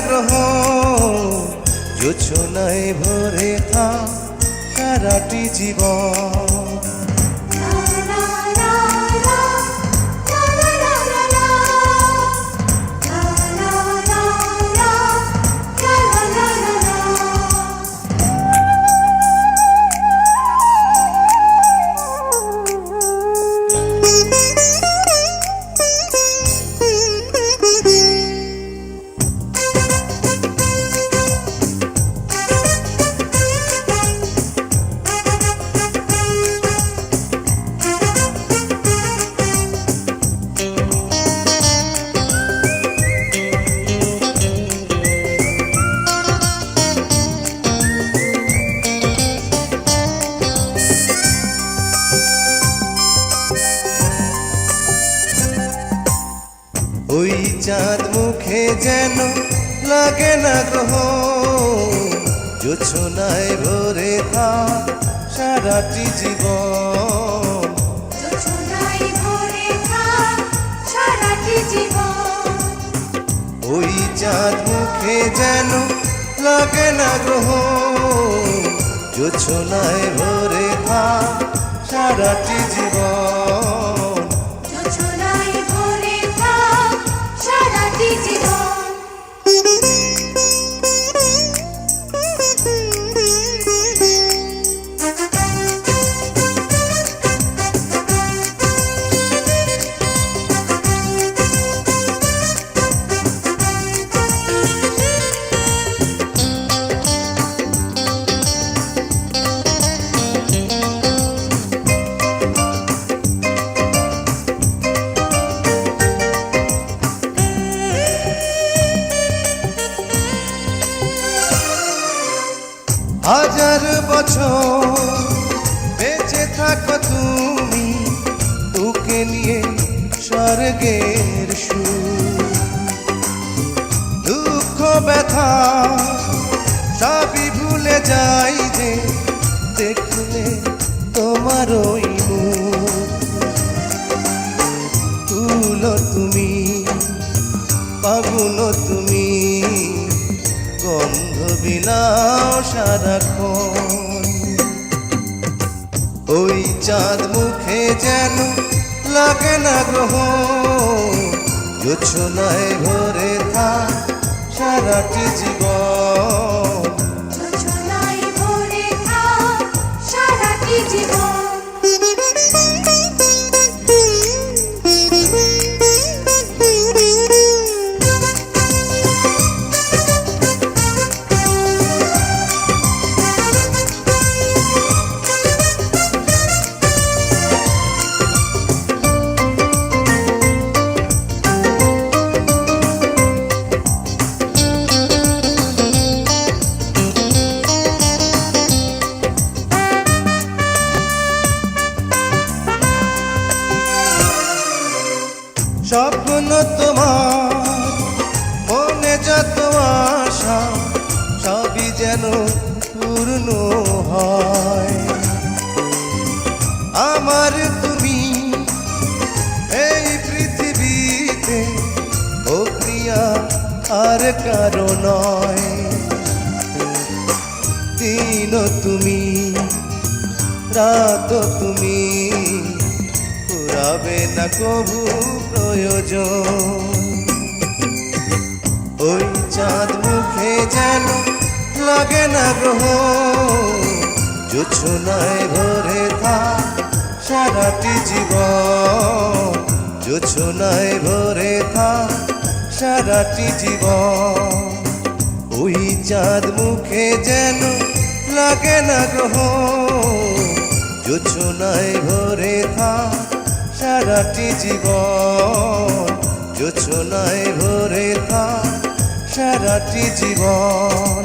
গ্রহ জোছনায় ভরে থাক সারাটি জীবন। ওই চাঁদ মুখে যেন লাগে না গ্রহ জোছনায় ভরে থাক সারাটি জীবন। ওই চাঁদ মুখে যেন লাগে না গ্রহ জোছনায় ভরে থাক সারাটি জীবন। হাজার বছর বেঁচে থাকো তুমি তোকে নিয়ে স্বর্গের সুর। দুঃখ ব্যথা সবই ভুলে যাই যে দেখলে তোমার ওই মুখ। তুলো তুমি পাগুলো তুমি গন্ধ বিলাও সারাক্ষণ। ওই চাঁদ মুখে যেন লাগে না গ্রহ জোছনায় ভরে থাক সারাটি জীবন। স্বপ্ন তোমার মনে যত আশা সবই যেন পূর্ণ হয়। আমার তুমি এই পৃথিবীতে ও প্রিয়া আর কারো নয়। দিন তুমি রাত তুমি ফুরাবে না কবু প্রয়োজন। ওই চাঁদ মুখে যেন লাগে না গ্রহ জোছনায় ভরে থাক সারাটি জীবন। জোছনায় ভরে থাক সারাটি জীবন। ওই চাঁদ মুখে যেন লাগে না গ্রহ জোছনায় ভরে থাক সারাটি জীবন। জোছনায় ভরে থাক সারাটি জীবন।